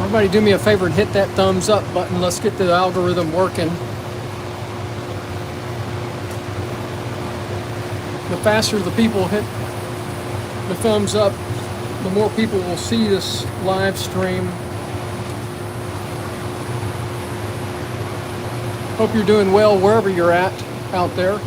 Everybody do me a favor and hit that thumbs up button. Let's get the algorithm working. The faster the people hit the thumbs up, the more people will see this live stream. Hope you're doing well wherever you're at out there.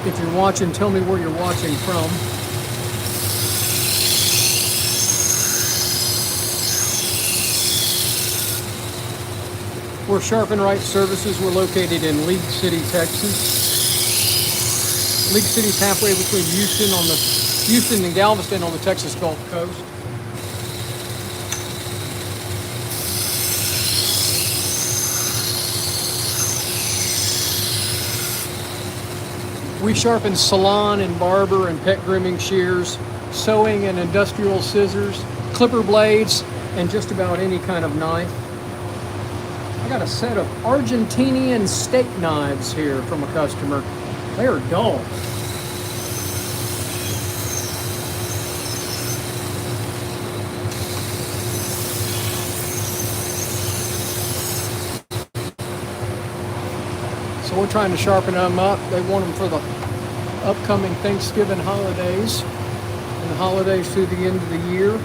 If you're watching, tell me where you're watching from. We're Sharpen Right Services. We're located in League City, Texas. League City's halfway between Houston and Galveston on the Texas Gulf Coast. We sharpen salon and barber and pet grooming shears, sewing and industrial scissors, clipper blades, and just about any kind of knife. I got a set of Argentinian steak knives here from a customer. They are dull. So we're trying to sharpen them up. They want them for the upcoming Thanksgiving holidays and the holidays through the end of the year.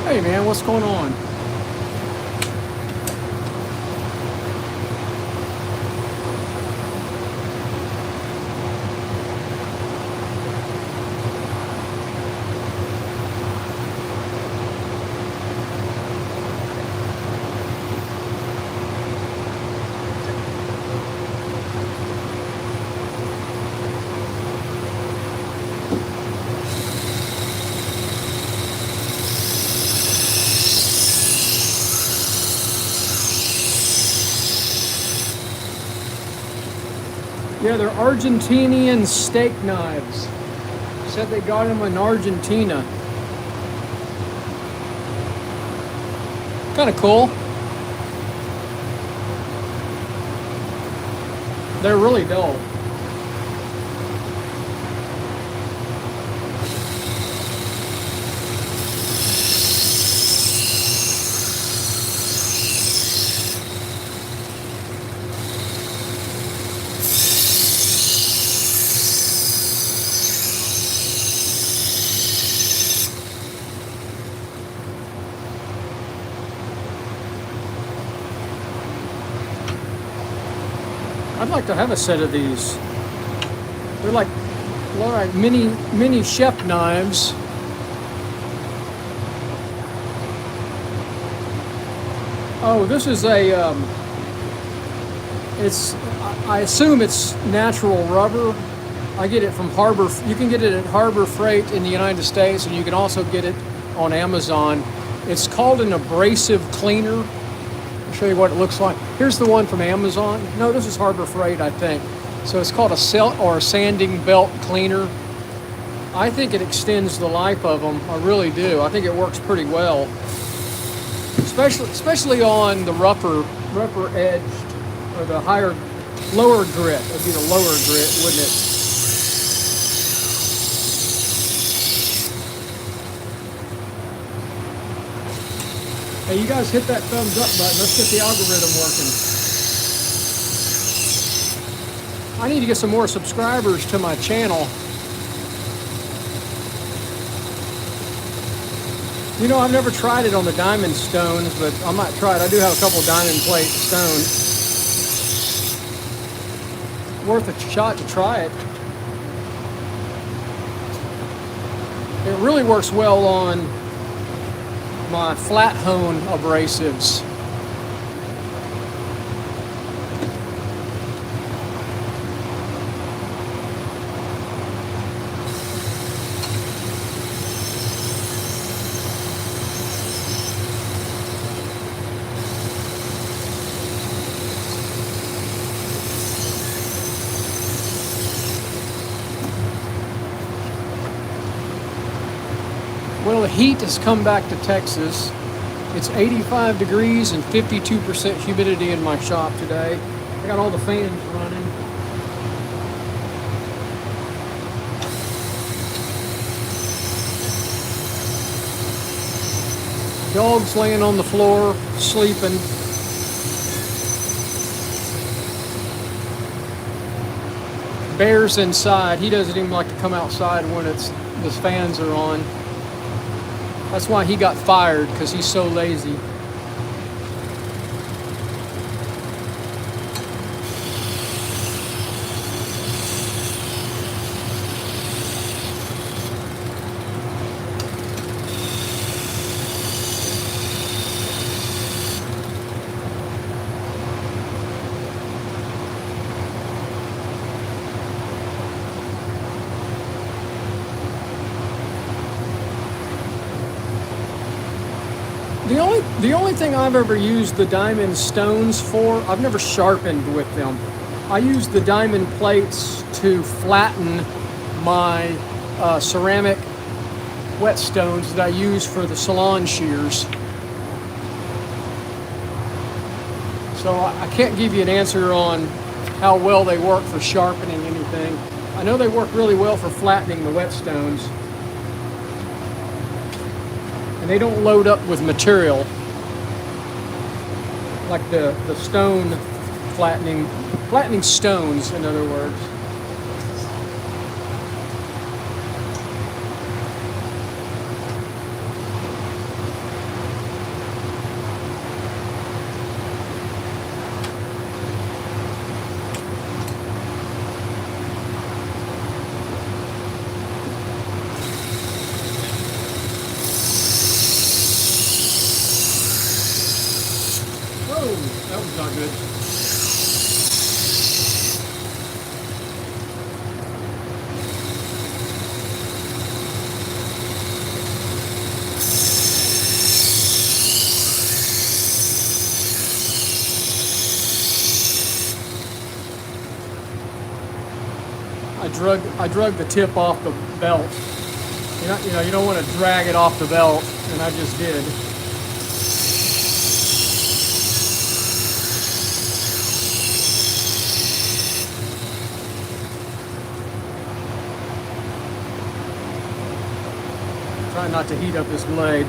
Hey man, what's going on? Yeah, they're Argentinian steak knives. Said they got them in Argentina. Kind of cool. They're really dull. I'd like to have a set of these. They're like mini chef knives. Oh, this is a. I assume it's natural rubber. I get it from Harbor. You can get it at Harbor Freight in the United States, and you can also get it on Amazon. It's called an abrasive cleaner. I'll show you what it looks like. Here's the one from Amazon. No, this is Harbor Freight, I think. So it's called a sanding belt cleaner. I think it extends the life of them. I really do. I think it works pretty well, especially on the rougher edged or the lower grit. It'd be the lower grit, wouldn't it? Hey, you guys hit that thumbs up button. Let's get the algorithm working. I need to get some more subscribers to my channel. You know, I've never tried it on the diamond stones, but I might try it. I do have a couple diamond plate stones. Worth a shot to try it. It really works well on my flat hone abrasives. Well, the heat has come back to Texas. It's 85 degrees and 52% humidity in my shop today. I got all the fans running. Dog's laying on the floor, sleeping. Bear's inside. He doesn't even like to come outside when the fans are on. That's why he got fired, because he's so lazy. The only thing I've ever used the diamond stones for, I've never sharpened with them. I use the diamond plates to flatten my ceramic whetstones that I use for the salon shears. So I can't give you an answer on how well they work for sharpening anything. I know they work really well for flattening the whetstones. And they don't load up with material like the stone flattening stones, in other words. That was not good. drug the tip off the belt. You don't want to drag it off the belt, and I just did. Try not to heat up this blade.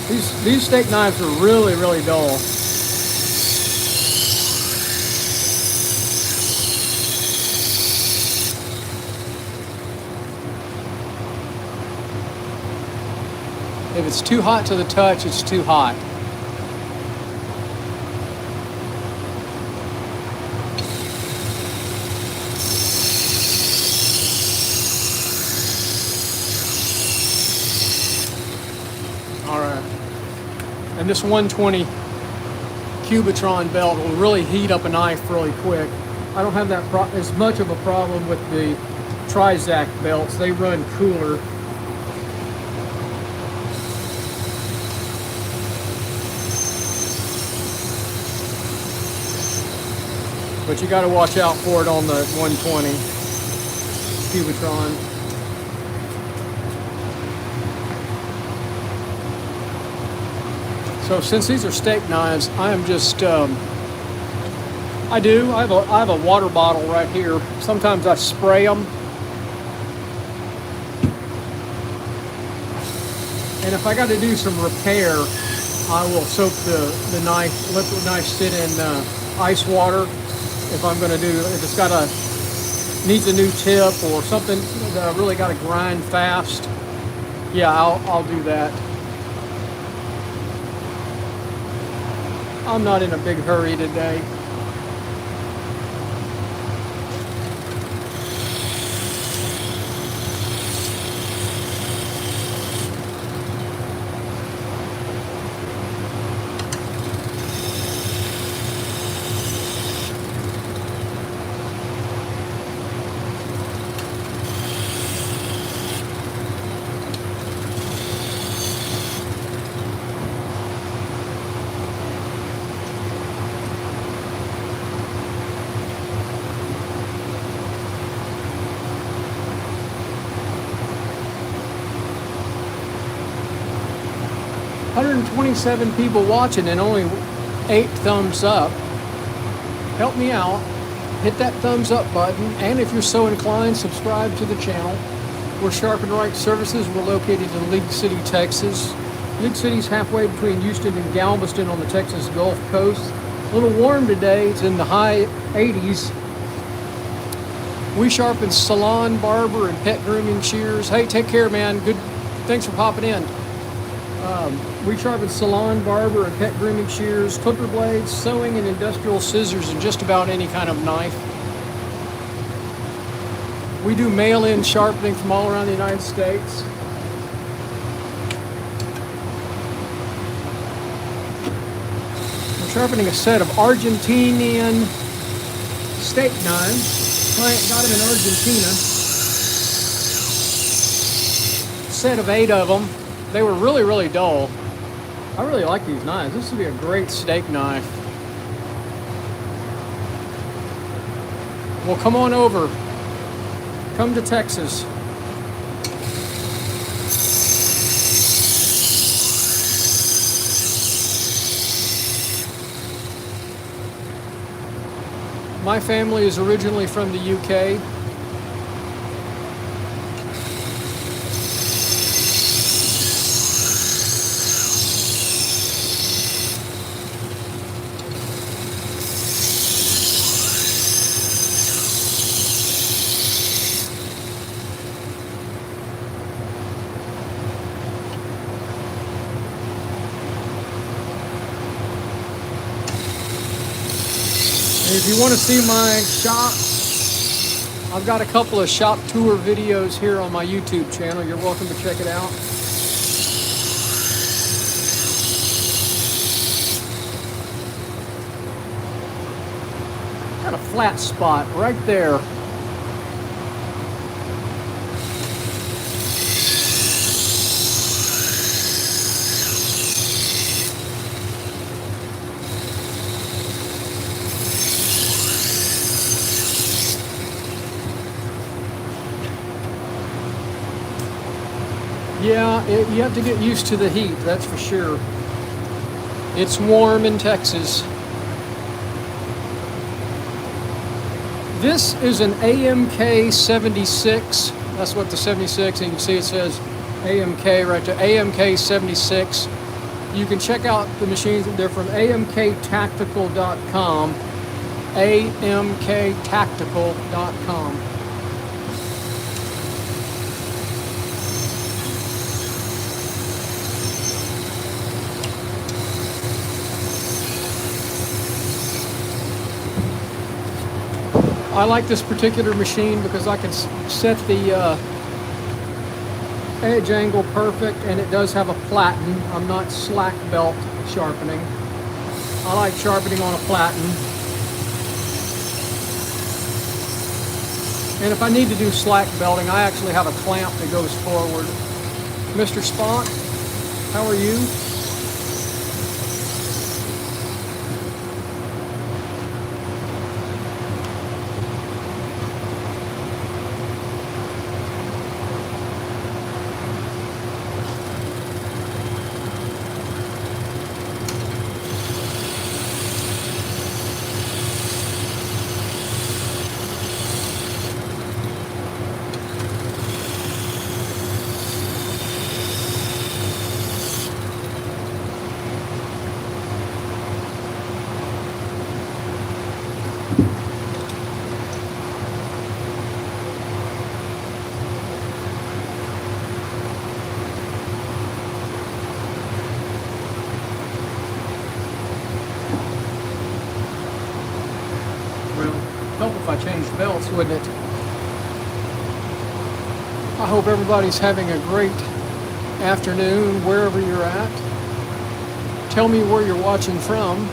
These steak knives are really, really dull. If it's too hot to the touch, it's too hot. All right. And this 120 Cubitron belt will really heat up a knife really quick. I don't have that as much of a problem with the Trizac belts. They run cooler. But you got to watch out for it on the 120 Cubitron. So since these are steak knives, I am just, I have a water bottle right here. Sometimes I spray them. And if I got to do some repair, I will soak the knife, let the knife sit in ice water. If I'm going to if it's needs a new tip or something that I really got to grind fast, yeah, I'll do that. I'm not in a big hurry today. $127 people watching and only 8 thumbs up. Help me out. Hit that thumbs up button, and if you're so inclined, subscribe to the channel. We're Sharpen Right Services. We're located in League City, Texas. League City's halfway between Houston and Galveston on the Texas Gulf Coast. A little warm today. It's in the high 80s. We sharpen salon, barber, and pet grooming shears. Hey, take care, man. Good. Thanks for popping in. We sharpen salon, barber, and pet grooming shears, clipper blades, sewing, and industrial scissors, and just about any kind of knife. We do mail-in sharpening from all around the United States. We're sharpening a set of Argentinian steak knives. Client got them in Argentina. Set of 8 of them. They were really, really dull. I really like these knives. This would be a great steak knife. Well, come on over. Come to Texas. My family is originally from the UK. If you want to see my shop, I've got a couple of shop tour videos here on my YouTube channel. You're welcome to check it out. Got a flat spot right there. Yeah, you have to get used to the heat, that's for sure. It's warm in Texas. This is an AMK 76. That's what the 76, and you can see it says AMK right there, AMK 76. You can check out the machines. They're from amktactical.com, amktactical.com. I like this particular machine because I can set the edge angle perfect, and it does have a platen. I'm not slack belt sharpening. I like sharpening on a platen. And if I need to do slack belting, I actually have a clamp that goes forward. Mr. Spock, how are you? Help if I changed belts, wouldn't it? I hope everybody's having a great afternoon wherever you're at. Tell me where you're watching from.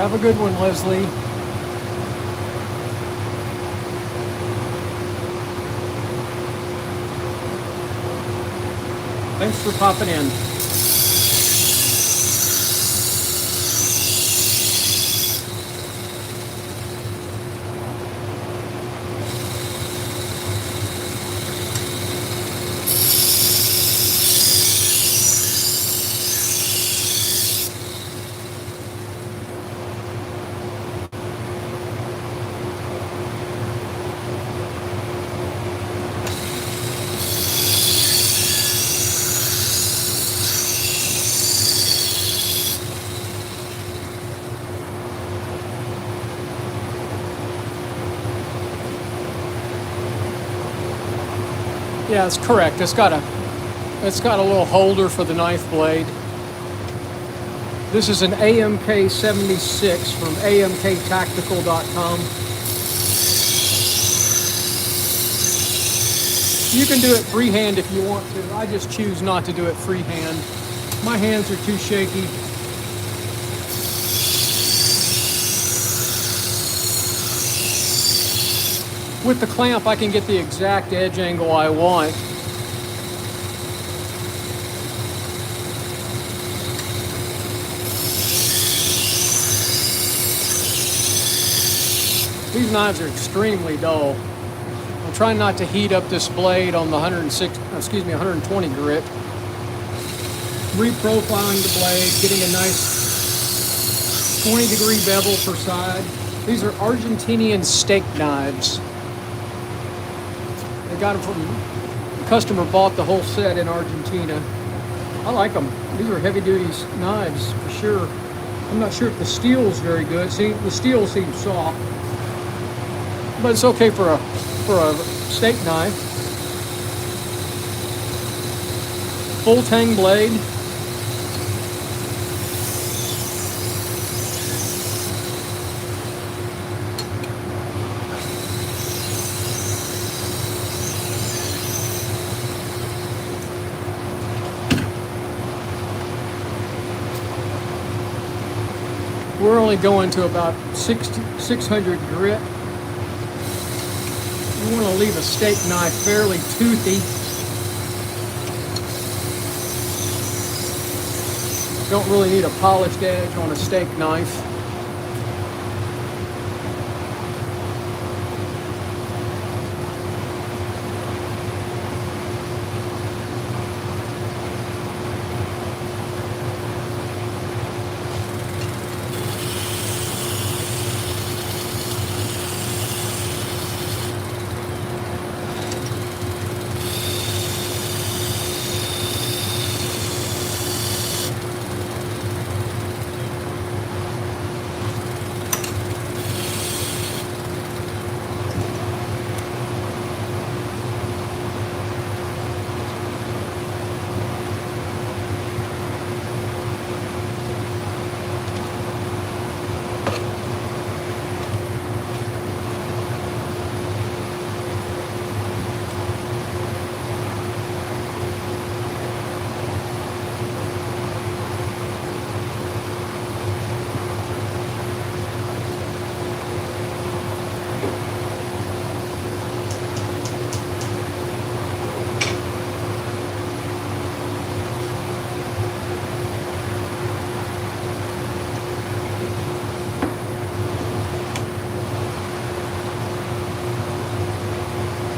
Have a good one, Leslie. Thanks for popping in. Yeah, it's correct. It's got a little holder for the knife blade. This is an AMK 76 from amktactical.com. You can do it freehand if you want to. I just choose not to do it freehand. My hands are too shaky. With the clamp, I can get the exact edge angle I want. These knives are extremely dull. I'm trying not to heat up this blade on the 120 grit. Reprofiling the blade, getting a nice 20-degree bevel per side. These are Argentinian steak knives. They got them from, the customer bought the whole set in Argentina. I like them. These are heavy-duty knives for sure. I'm not sure if the steel's very good. See, the steel seems soft, but it's okay for a steak knife. Full tang blade. We're only going to about 600 grit. You want to leave a steak knife fairly toothy. Don't really need a polished edge on a steak knife.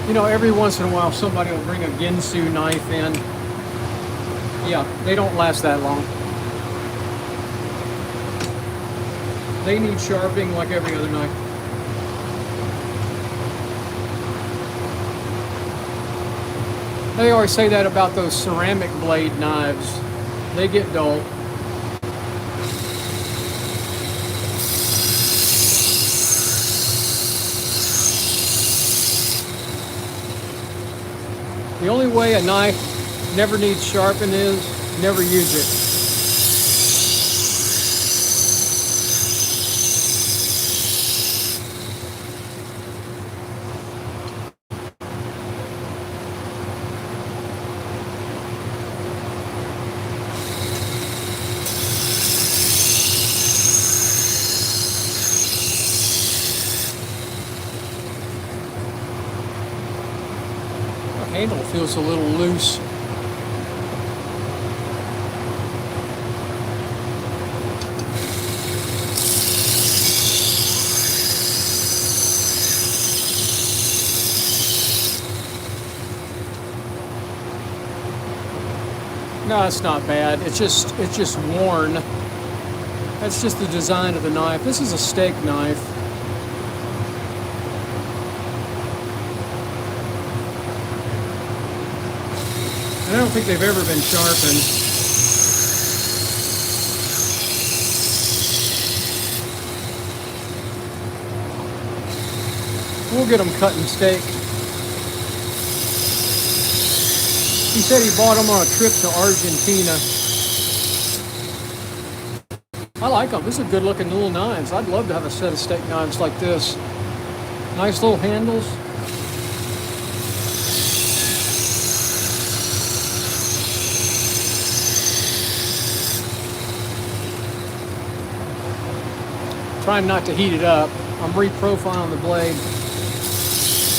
You know, every once in a while somebody will bring a Ginsu knife in. Yeah, they don't last that long. They need sharpening like every other knife. They always say that about those ceramic blade knives. They get dull. The only way a knife never needs sharpen is never use it. Handle feels a little loose. No, it's not bad. It's just worn. That's just the design of the knife. This is a steak knife. I don't think they've ever been sharpened. We'll get them cutting steak. He said he bought them on a trip to Argentina. I like them. This is good looking little knives. I'd love to have a set of steak knives like this. Nice little handles. Trying not to heat it up. I'm reprofiling the blade.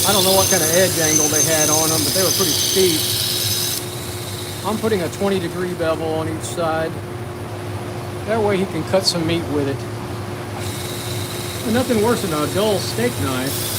I don't know what kind of edge angle they had on them, but they were pretty steep. I'm putting a 20-degree bevel on each side. That way he can cut some meat with it. And nothing worse than a dull steak knife.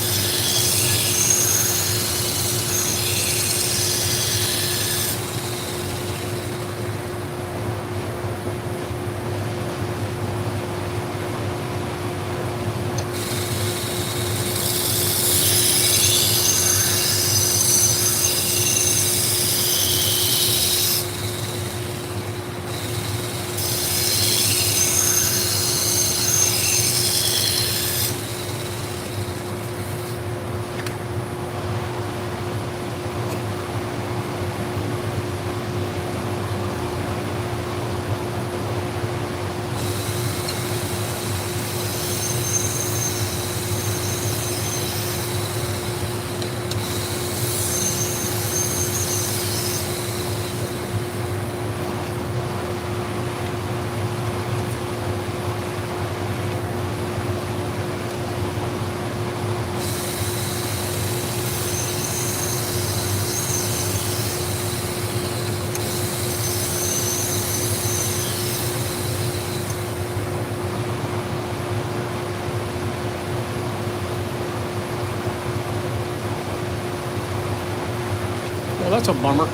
That's a bummer.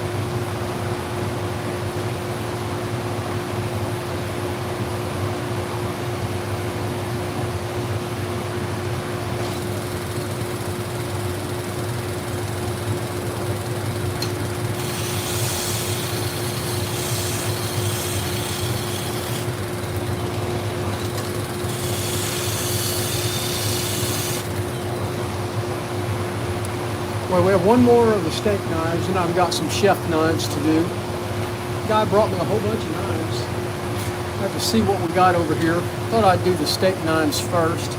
Well, we have one more of the steak knives, and I've got some chef knives to do. The guy brought me a whole bunch of knives. I have to see what we got over here. Thought I'd do the steak knives first.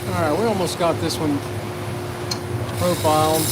Alright, we almost got this one profiled.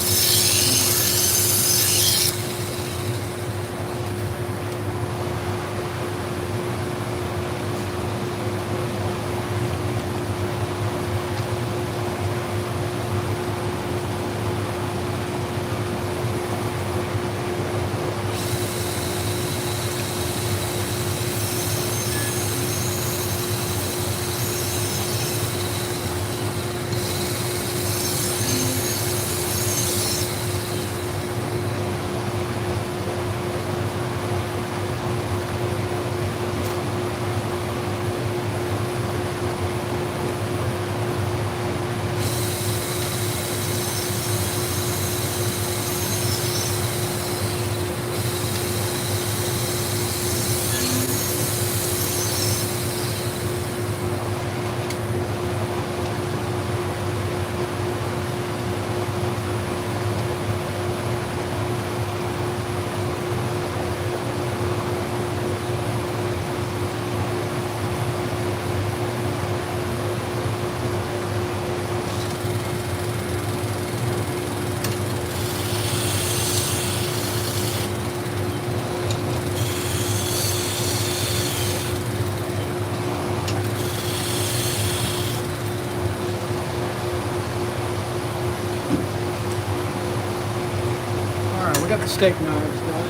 Got the steak knives done.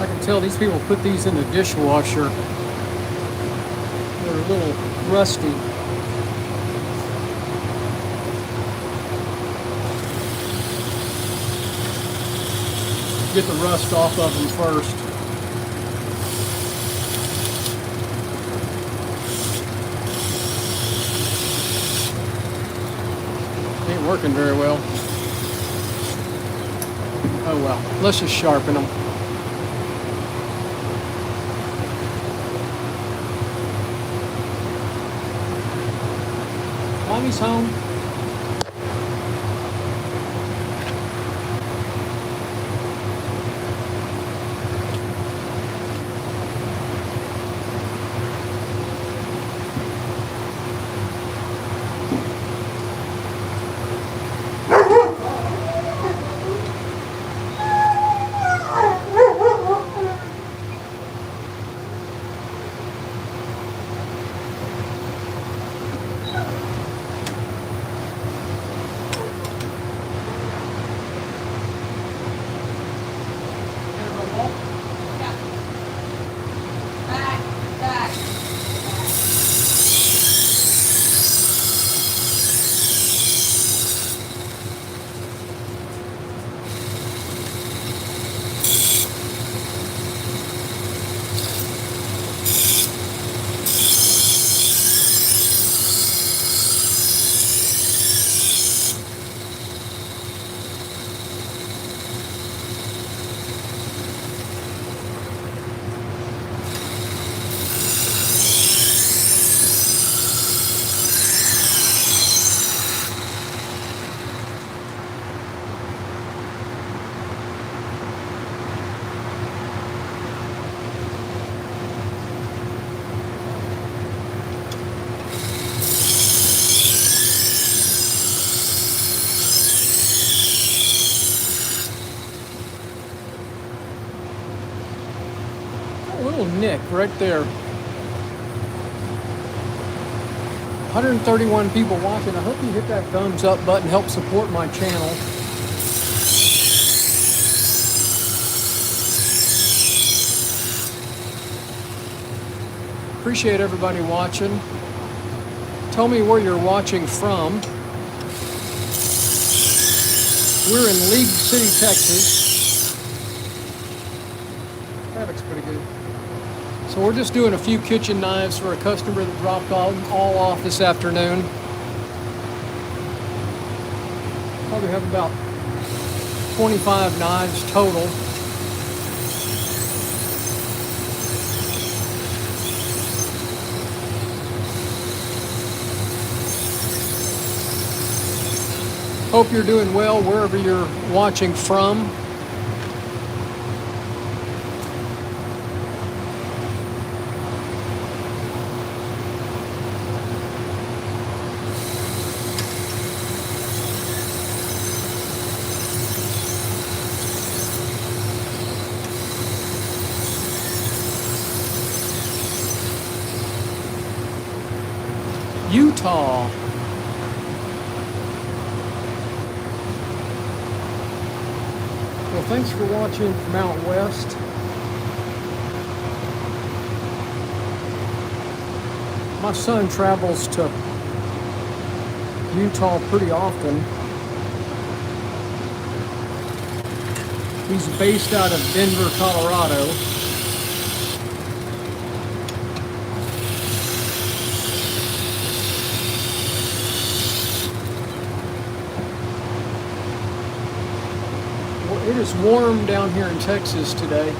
I can tell these people put these in the dishwasher. They're a little rusty. Get the rust off of them first. Ain't working very well. Oh well, let's just sharpen them. Mommy's home. Back, back. A little nick right there. 131 people watching. I hope you hit that thumbs up button, help support my channel. Appreciate everybody watching. Tell me where you're watching from. We're in League City, Texas. Traffic's pretty good. So we're just doing a few kitchen knives for a customer that dropped all off this afternoon. Probably have about 25 knives total. Hope you're doing well wherever you're watching from. Utah. Well, thanks for watching from out west. My son travels to Utah pretty often. He's based out of Denver, Colorado. It is warm down here in Texas today.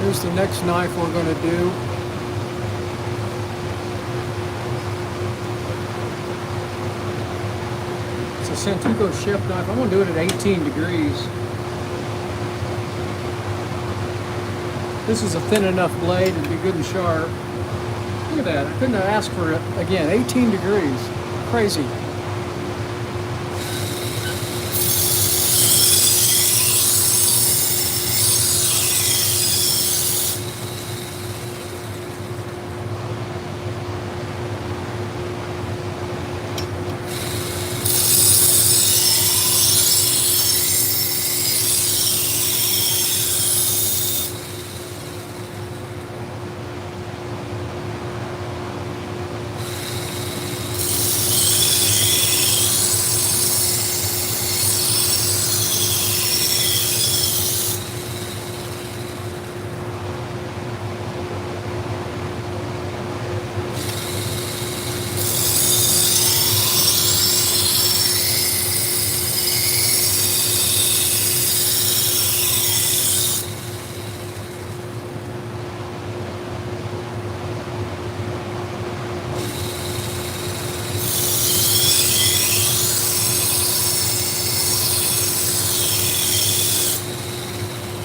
Here's the next knife we're going to do. It's a Santico chef knife. I'm going to do it at 18 degrees. This is a thin enough blade to be good and sharp. Look at that. I couldn't have asked for it. Again, 18 degrees. Crazy.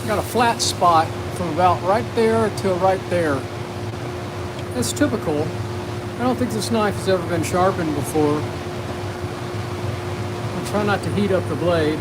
Got a flat spot from about right there to right there. That's typical. I don't think this knife has ever been sharpened before. I'll try not to heat up the blade.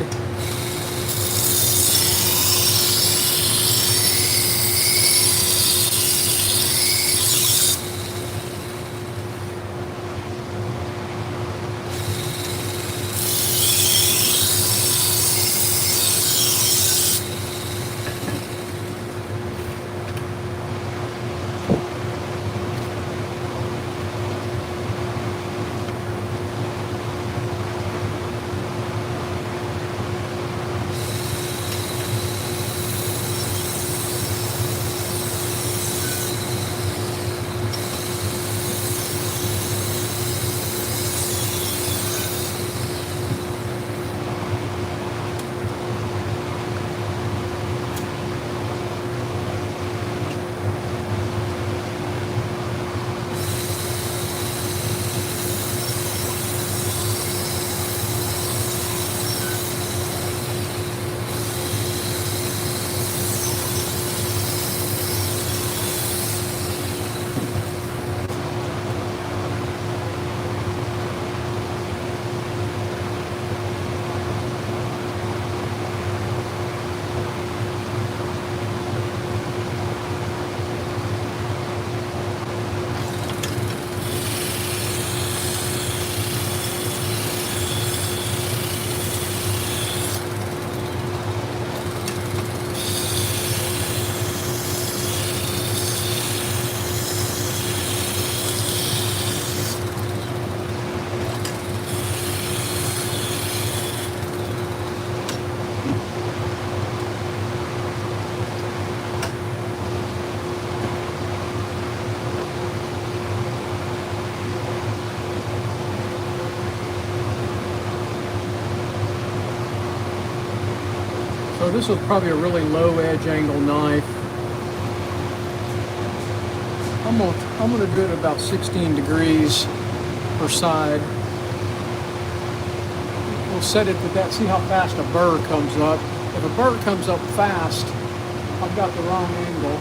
So this was probably a really low edge angle knife. I'm gonna do it about 16 degrees per side. We'll set it to that, see how fast a burr comes up. If a burr comes up fast, I've got the wrong angle.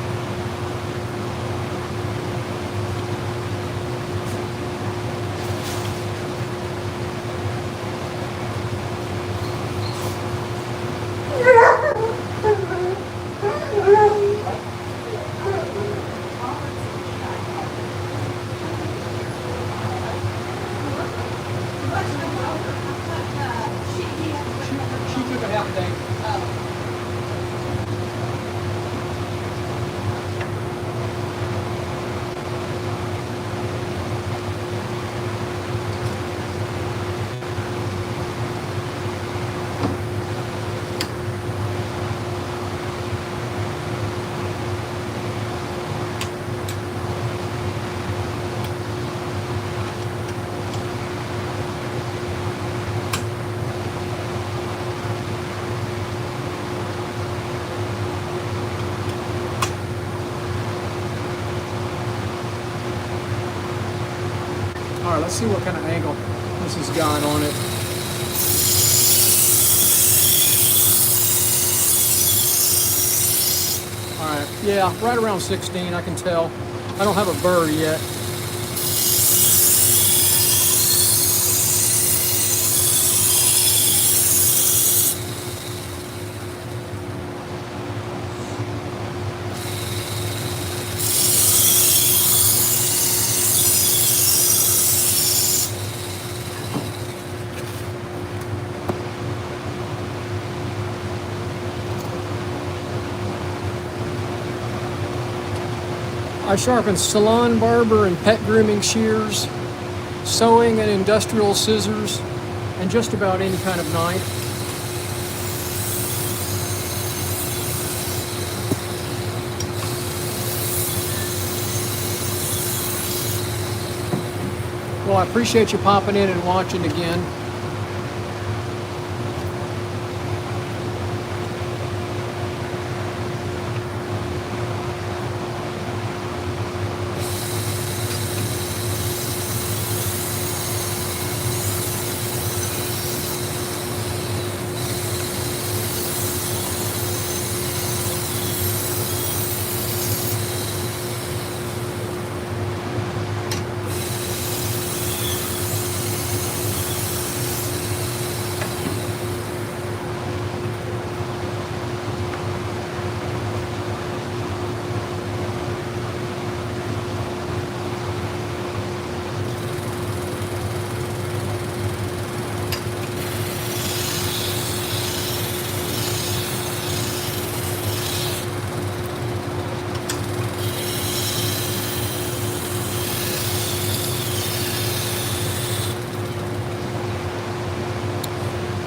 She took a half day. All right, let's see what kind of angle this has got on it. All right, yeah, right around 16, I can tell. I don't have a burr yet. I sharpen salon, barber, and pet grooming shears, sewing and industrial scissors, and just about any kind of knife. Well, I appreciate you popping in and watching again.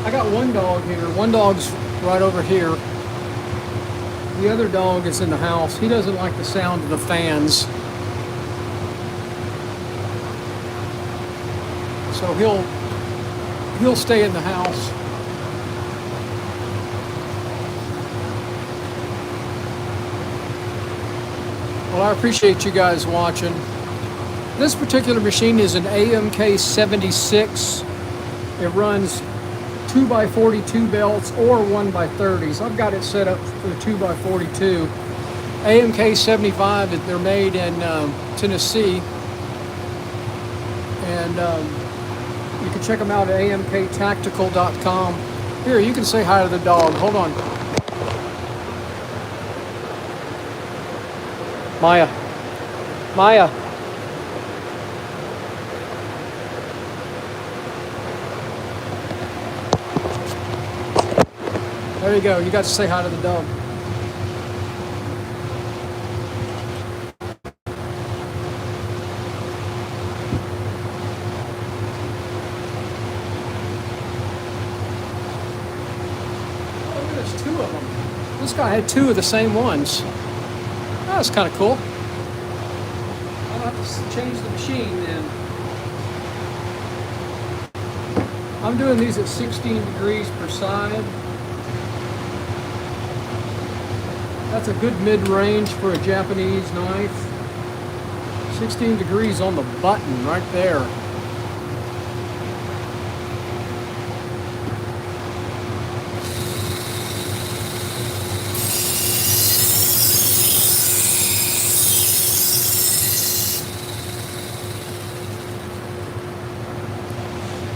I got one dog here. One dog's right over here. The other dog is in the house. He doesn't like the sound of the fans. So he'll stay in the house. Well, I appreciate you guys watching. This particular machine is an AMK 76. It runs 2x42 belts or 1x30s. I've got it set up for the 2x42. AMK 75, they're made in Tennessee. And you can check them out at amktactical.com. Here, you can say hi to the dog. Hold on. Maya. Maya. There you go. You got to say hi to the dog. Oh, there's two of them. This guy had two of the same ones. That's kind of cool. I'll have to change the machine then. I'm doing these at 16 degrees per side. That's a good mid-range for a Japanese knife. 16 degrees on the button right there.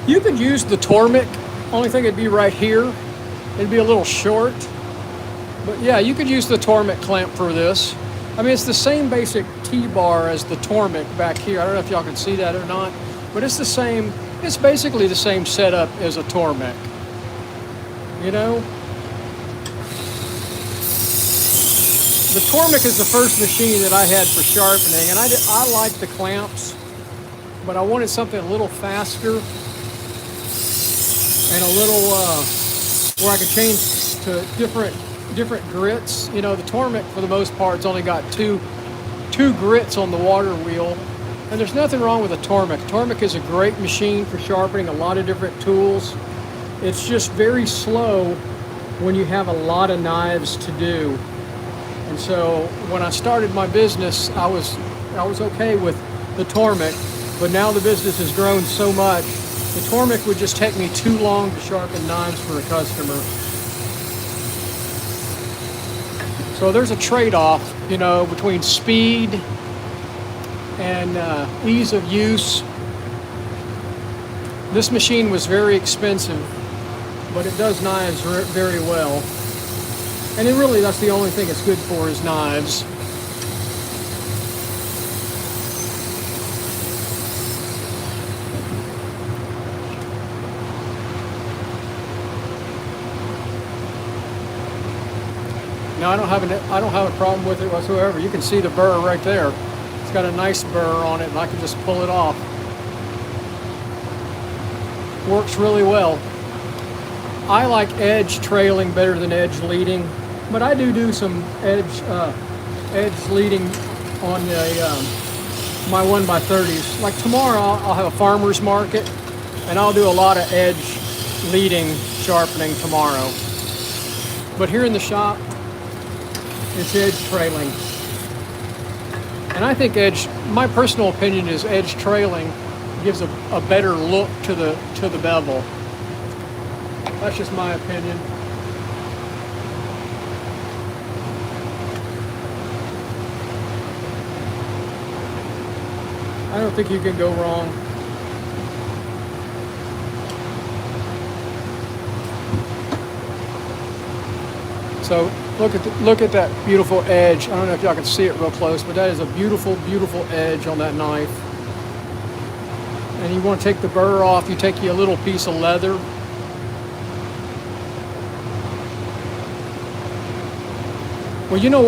You could use the Tormek. Only thing it'd be right here. It'd be a little short. But yeah, you could use the Tormek clamp for this. I mean, it's the same basic T-bar as the Tormek back here. I don't know if y'all can see that or not, but it's the same, it's basically the same setup as a Tormek. You know? The Tormek is the first machine that I had for sharpening, and I liked the clamps, but I wanted something a little faster and a little, where I could change to different grits. You know, the Tormek for the most part has only got two grits on the water wheel, and there's nothing wrong with a Tormek. Tormek is a great machine for sharpening a lot of different tools. It's just very slow when you have a lot of knives to do. And so when I started my business, I was okay with the Tormek, but now the business has grown so much, the Tormek would just take me too long to sharpen knives for a customer. So there's a trade-off, you know, between speed and ease of use. This machine was very expensive, but it does knives very well. And then really that's the only thing it's good for is knives. Now I don't have a problem with it whatsoever. You can see the burr right there. It's got a nice burr on it, and I can just pull it off. Works really well. I like edge trailing better than edge leading, but I do some edge leading on the my 1x30s. Like tomorrow, I'll have a farmer's market, and I'll do a lot of edge leading sharpening tomorrow. But here in the shop, it's edge trailing. And I think my personal opinion is edge trailing gives a better look to the bevel. That's just my opinion. I don't think you can go wrong. So look at that beautiful edge. I don't know if y'all can see it real close, but that is a beautiful, beautiful edge on that knife. And you want to take the burr off, you take you a little piece of leather. Well, you know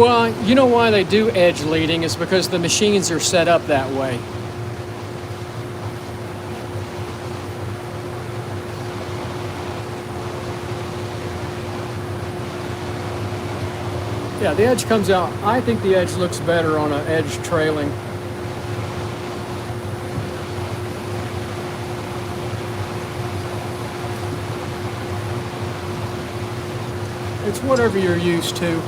why they do edge leading is because the machines are set up that way. Yeah, the edge comes out. I think the edge looks better on an edge trailing. It's whatever you're used to.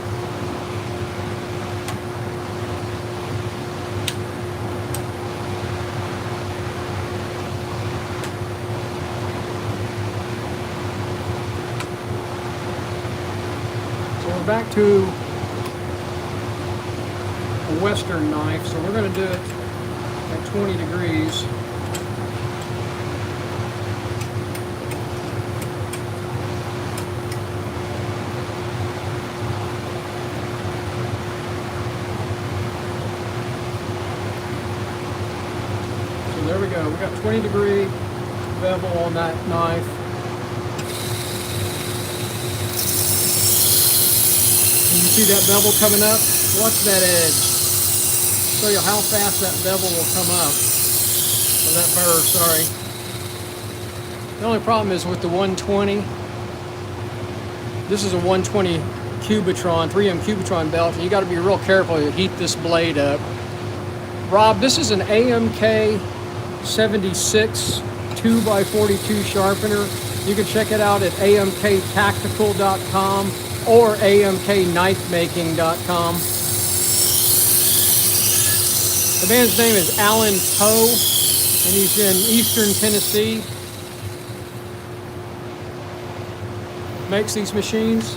So we're back to a Western knife, so we're going to do it at 20 degrees. There we go. We got 20-degree bevel on that knife. Can you see that bevel coming up? Watch that edge. Show you how fast that bevel will come up. Or that burr, sorry. The only problem is with the 120. This is a 120 Cubitron, 3M Cubitron belt, and you got to be real careful to heat this blade up. Rob, this is an AMK 76 2x42 sharpener. You can check it out at amktactical.com or amkknifemaking.com. The man's name is Alan Poe, and he's in Eastern Tennessee. Makes these machines.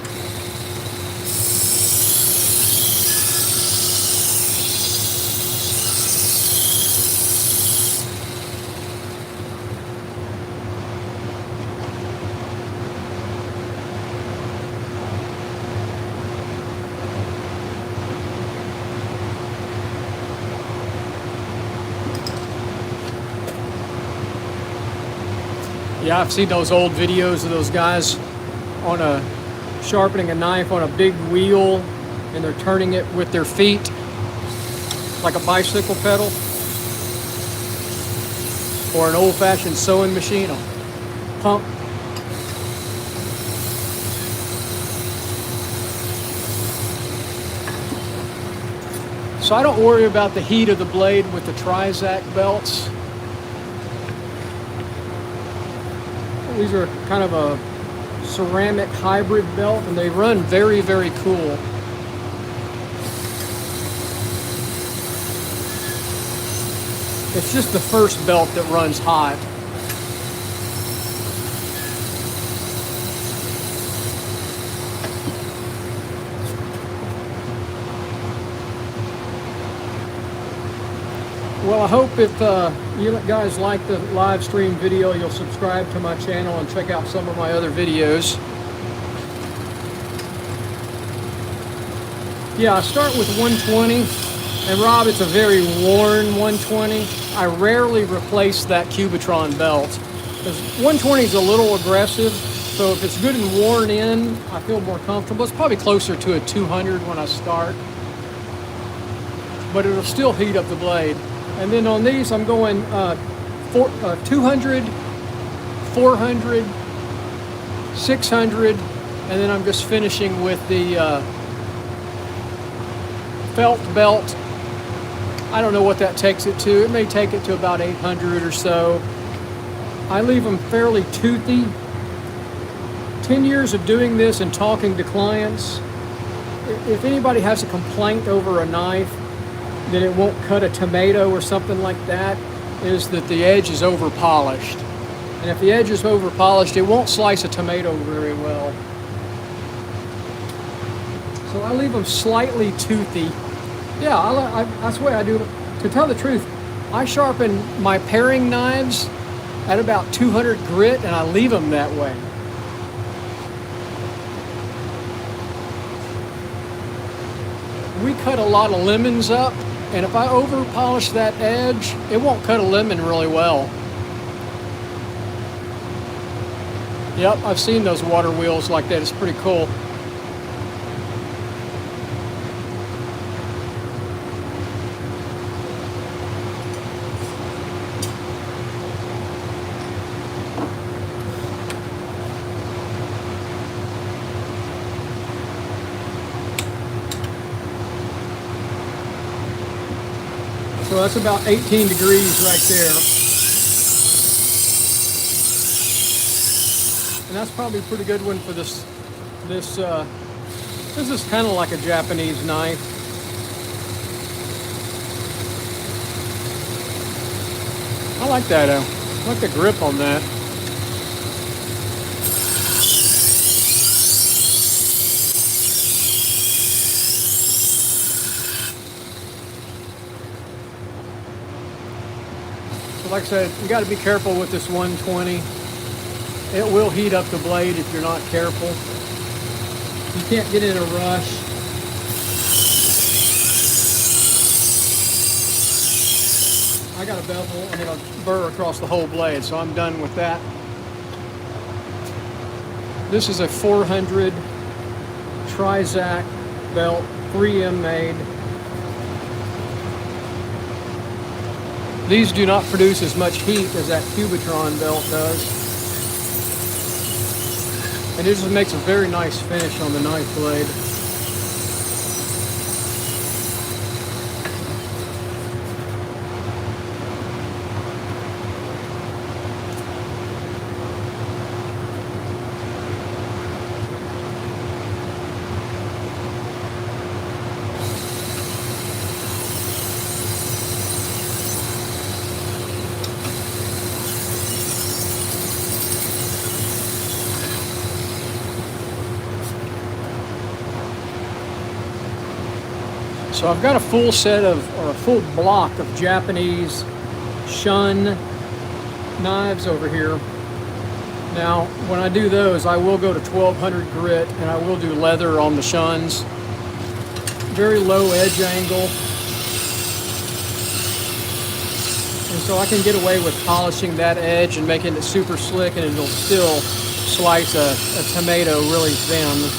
Yeah, I've seen those old videos of those guys on sharpening a knife on a big wheel, and they're turning it with their feet like a bicycle pedal, or an old-fashioned sewing machine, a pump. So I don't worry about the heat of the blade with the Trizac belts. These are kind of a ceramic hybrid belt, and they run very, very cool. It's just the first belt that runs hot. Well, I hope if you guys like the live stream video, you'll subscribe to my channel and check out some of my other videos. Yeah, I start with 120, and Rob, it's a very worn 120. I rarely replace that Cubitron belt, because 120 is a little aggressive, so if it's good and worn in, I feel more comfortable. It's probably closer to a 200 when I start, but it'll still heat up the blade. And then on these, I'm going 200, 400, 600, and then I'm just finishing with the felt belt. I don't know what that takes it to. It may take it to about 800 or so. I leave them fairly toothy. 10 years of doing this and talking to clients, if anybody has a complaint over a knife that it won't cut a tomato or something like that, is that the edge is over polished. And if the edge is over polished, it won't slice a tomato very well. So I leave them slightly toothy. Yeah, that's the way I do it. To tell the truth, I sharpen my paring knives at about 200 grit, and I leave them that way. We cut a lot of lemons up, and if I over polish that edge, it won't cut a lemon really well. Yep, I've seen those water wheels like that. It's pretty cool. So that's about 18 degrees right there. And that's probably a pretty good one for this. This is kind of like a Japanese knife. I like that. I like the grip on that. So like I said, you got to be careful with this 120. It will heat up the blade if you're not careful. You can't get in a rush. I got a bevel and it'll burr across the whole blade, so I'm done with that. This is a 400 Trizac belt, 3M made. These do not produce as much heat as that Cubitron belt does. And it just makes a very nice finish on the knife blade. So I've got a full set of, or a full block of Japanese shun knives over here. Now, when I do those, I will go to 1200 grit and I will do leather on the shuns. Very low edge angle. And so I can get away with polishing that edge and making it super slick, and it'll still slice a tomato really thin.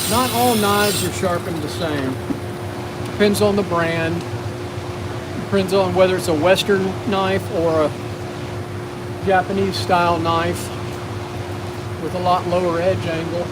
Not all knives are sharpened the same. Depends on the brand. Depends on whether it's a Western knife or a Japanese style knife with a lot lower edge angle.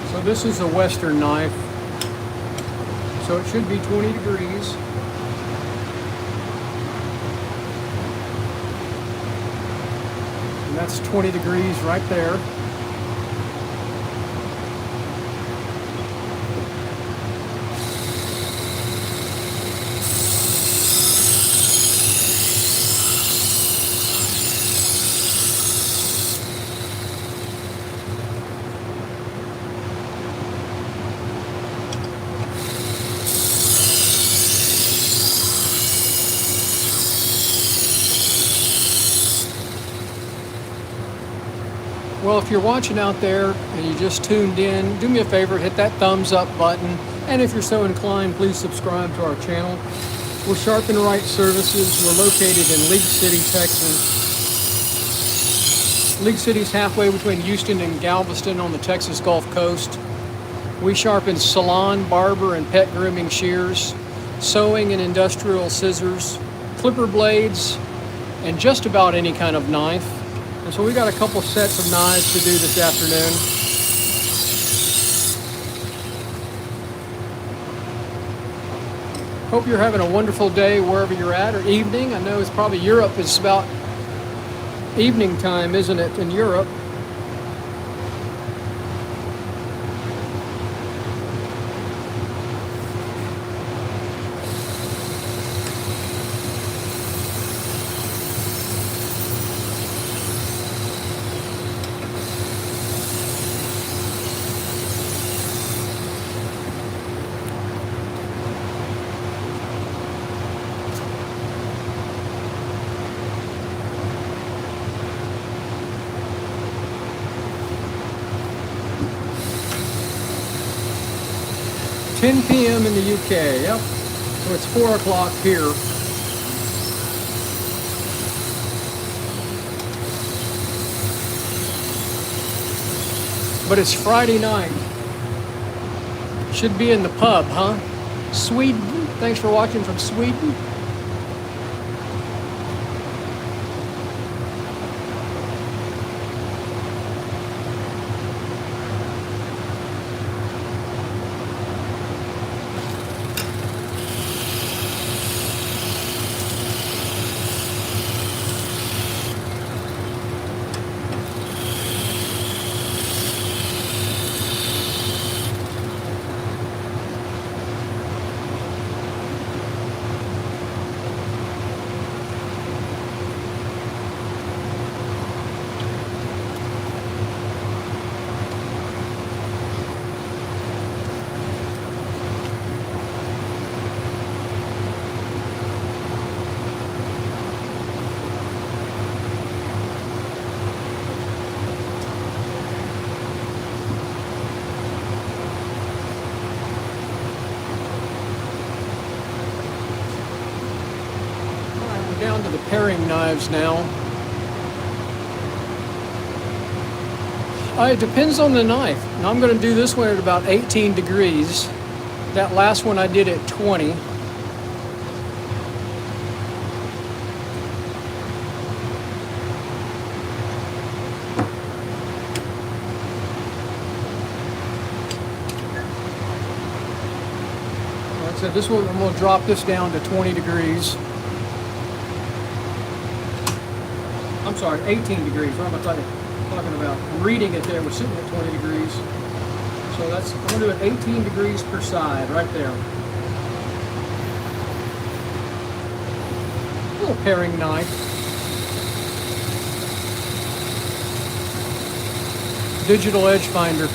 So this is a Western knife, so it should be 20 degrees. And that's 20 degrees right there. Well, if you're watching out there and you just tuned in, do me a favor, hit that thumbs up button. And if you're so inclined, please subscribe to our channel. We're Sharpen Right Services. We're located in League City, Texas. League City's halfway between Houston and Galveston on the Texas Gulf Coast. We sharpen salon, barber, and pet grooming shears, sewing and industrial scissors, clipper blades, and just about any kind of knife. And so we got a couple sets of knives to do this afternoon. Hope you're having a wonderful day wherever you're at, or evening. I know it's probably Europe. It's about evening time, isn't it, in Europe? 10 p.m. in the UK. Yep. So it's 4 o'clock here. But it's Friday night. Should be in the pub, huh? Sweden. Thanks for watching from Sweden. Down to the paring knives now. It depends on the knife. Now I'm going to do this one at about 18 degrees. That last one I did at 20. Like I said, this one I'm going to drop this down to 20 degrees. I'm sorry, 18 degrees. What am I talking about? I'm reading it there. We're sitting at 20 degrees. So that's, I'm going to do it 18 degrees per side, right there. A little paring knife. Digital edge finder.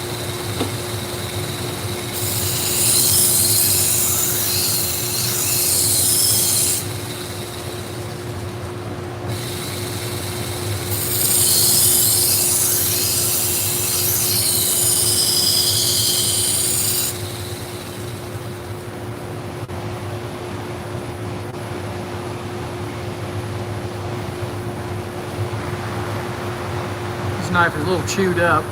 Knife is a little chewed up.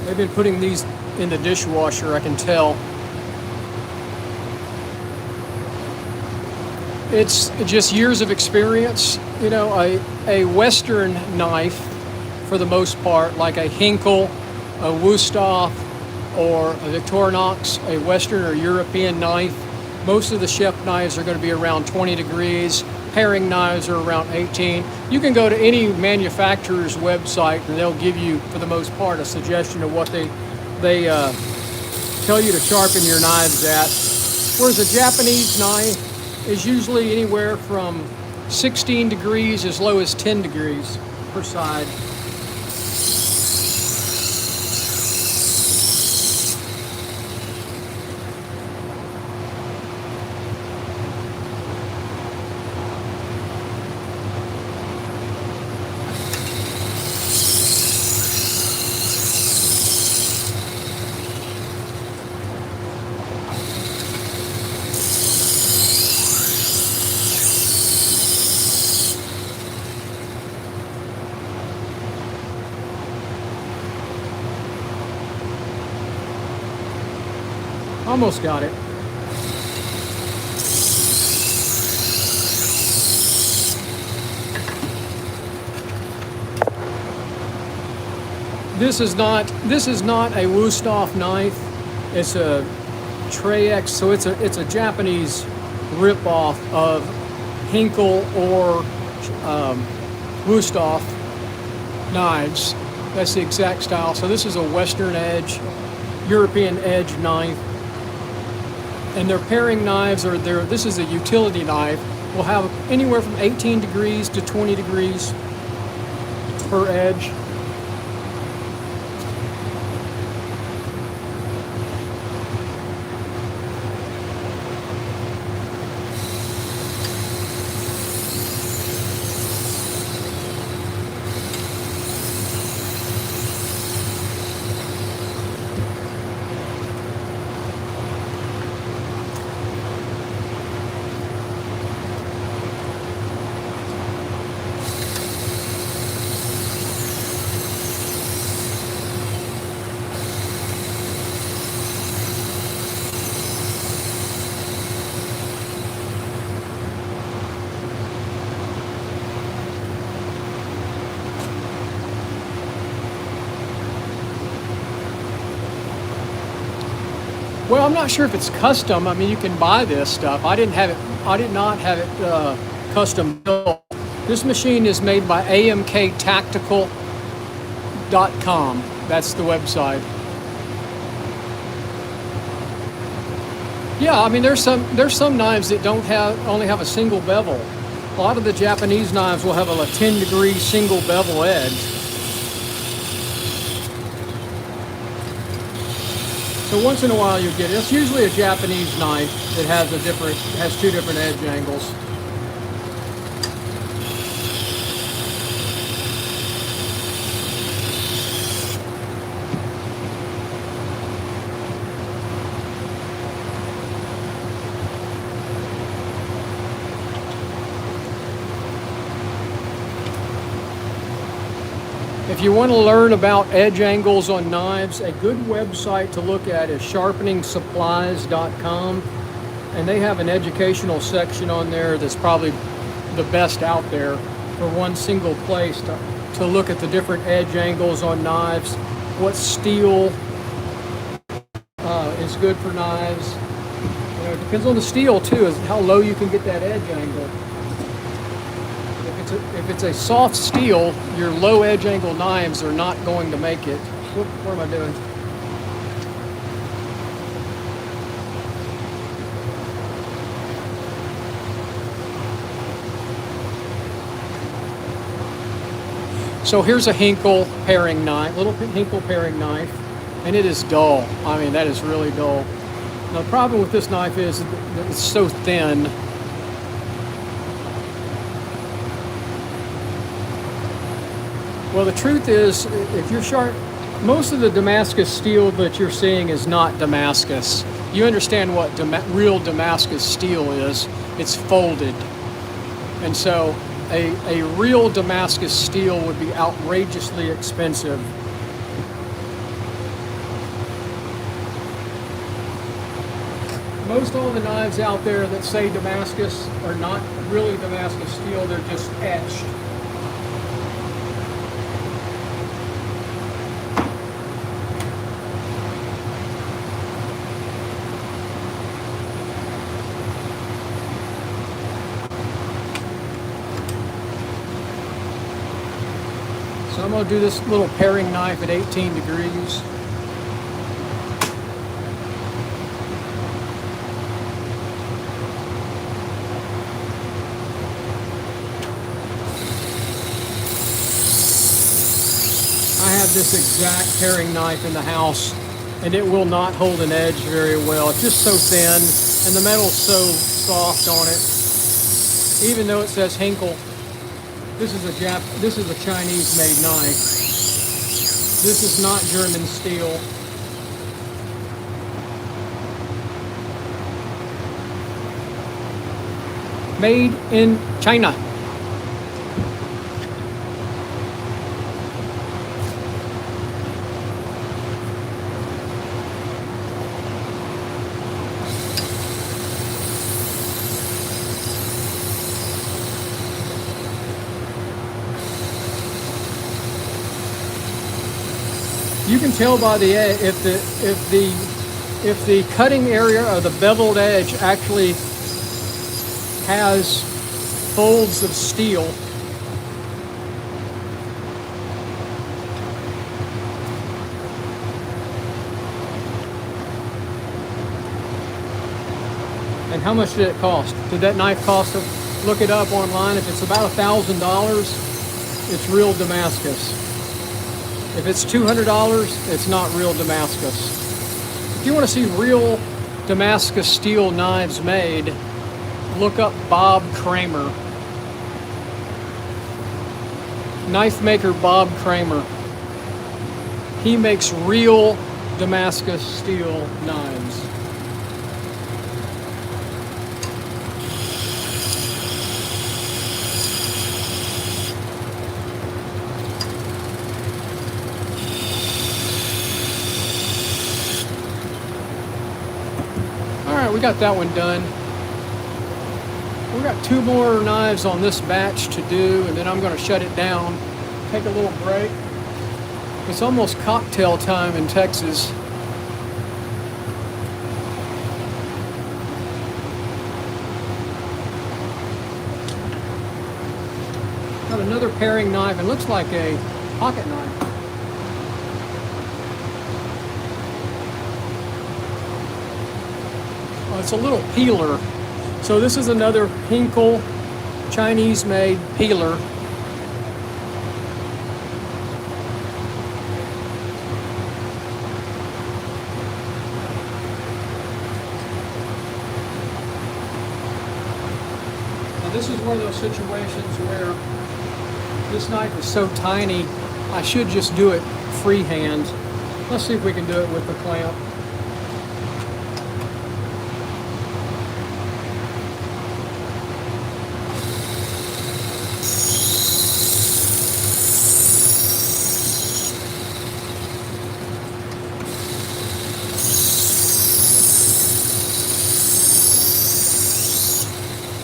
They've been putting these in the dishwasher, I can tell. It's just years of experience. You know, a Western knife, for the most part, like a Hinkle, a Wusthof, or a Victorinox, a Western or European knife. Most of the chef knives are going to be around 20 degrees. Paring knives are around 18. You can go to any manufacturer's website and they'll give you, for the most part, a suggestion of what they tell you to sharpen your knives at. Whereas a Japanese knife is usually anywhere from 16 degrees as low as 10 degrees per side. Almost got it. This is not a Wusthof knife. It's a Trex, so it's a Japanese ripoff of Hinkle or Wusthof knives. That's the exact style. So this is a Western edge, European edge knife. And their paring knives are this is a utility knife, will have anywhere from 18 degrees to 20 degrees per edge. Well, I'm not sure if it's custom. I mean, you can buy this stuff. I didn't have it. I did not have it custom built. This machine is made by amktactical.com. That's the website. Yeah, I mean, there's some knives that only have a single bevel. A lot of the Japanese knives will have a 10-degree single bevel edge. So once in a while you get it. It's usually a Japanese knife that has two different edge angles. If you want to learn about edge angles on knives, a good website to look at is sharpeningsupplies.com, and they have an educational section on there that's probably the best out there for one single place to look at the different edge angles on knives, what steel is good for knives. You know, it depends on the steel too, is how low you can get that edge angle. If it's a soft steel, your low edge angle knives are not going to make it. Whoop, what am I doing? So here's a Hinkle paring knife, little Hinkle paring knife, and it is dull. I mean, that is really dull. Now, the problem with this knife is that it's so thin. Well, the truth is, if you're sharp, most of the Damascus steel that you're seeing is not Damascus. You understand what real Damascus steel is. It's folded. And so a real Damascus steel would be outrageously expensive. Most all the knives out there that say Damascus are not really Damascus steel, they're just etched. So I'm going to do this little paring knife at 18 degrees. I have this exact paring knife in the house, and it will not hold an edge very well. It's just so thin, and the metal's so soft on it. Even though it says Hinkle, this is a Chinese-made knife. This is not German steel. Made in China. You can tell by the edge if the cutting area or the beveled edge actually has folds of steel. And how much did it cost? Did that knife cost? Look it up online. If it's about $1,000, it's real Damascus. If it's $200, it's not real Damascus. If you want to see real Damascus steel knives made, look up Bob Kramer. Knife maker Bob Kramer. He makes real Damascus steel knives. We got that one done. We got 2 more knives on this batch to do, and then I'm going to shut it down, take a little break. It's almost cocktail time in Texas. Got another paring knife, and looks like a pocket knife. It's a little peeler. So this is another Hinkle Chinese-made peeler. Now this is one of those situations where this knife is so tiny, I should just do it freehand. Let's see if we can do it with the clamp.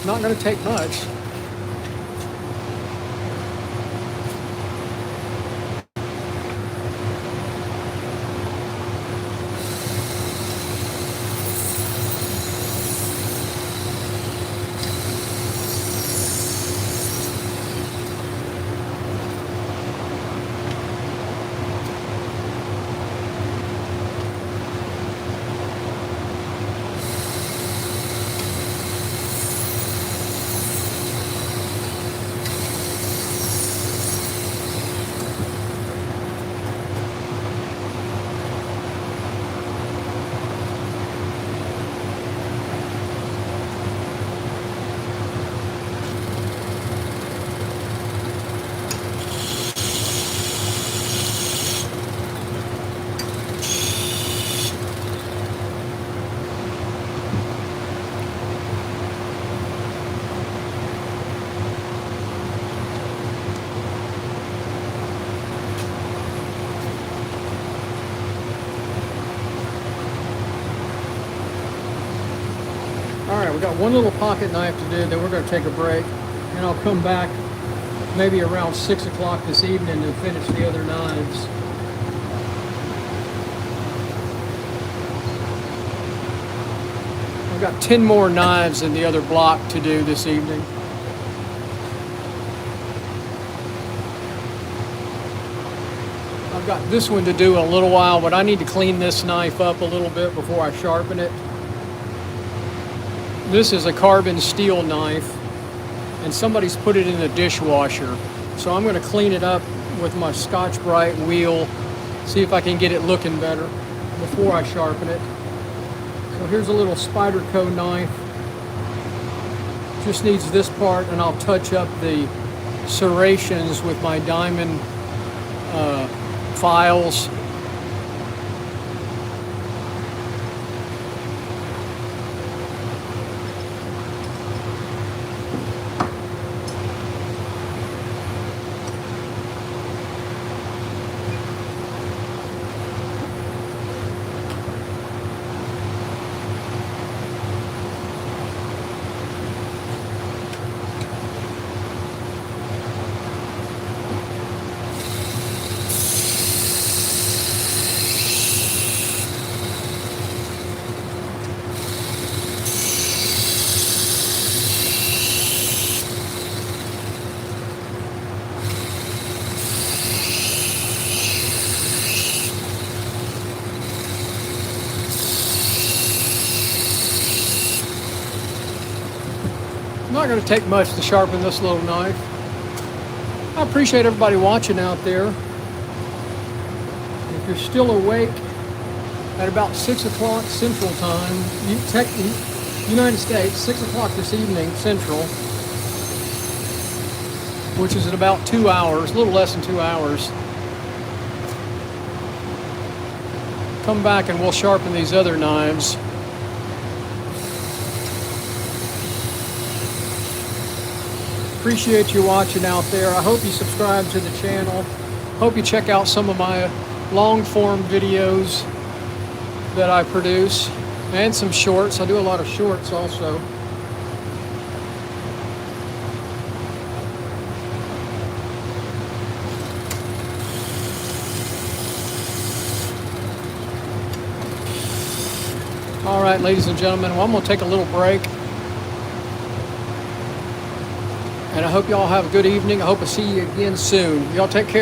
Not going to take much. All right, we got one little pocket knife to do, then we're going to take a break, and I'll come back maybe around 6 o'clock this evening and finish the other knives. I've got 10 more knives in the other block to do this evening. I've got this one to do in a little while, but I need to clean this knife up a little bit before I sharpen it. This is a carbon steel knife, and somebody's put it in the dishwasher. So I'm going to clean it up with my Scotch-Brite wheel, see if I can get it looking better before I sharpen it. So here's a little Spyderco knife. Just needs this part, and I'll touch up the serrations with my diamond files. Not going to take much to sharpen this little knife. I appreciate everybody watching out there. If you're still awake at about 6 o'clock Central Time, United States, 6 o'clock this evening Central, which is in about 2 hours, a little less than 2 hours. Come back and we'll sharpen these other knives. Appreciate you watching out there. I hope you subscribe to the channel. Hope you check out some of my long form videos that I produce and some shorts. I do a lot of shorts also. All right, ladies and gentlemen, well, I'm going to take a little break. And I hope y'all have a good evening. I hope to see you again soon. Y'all take care.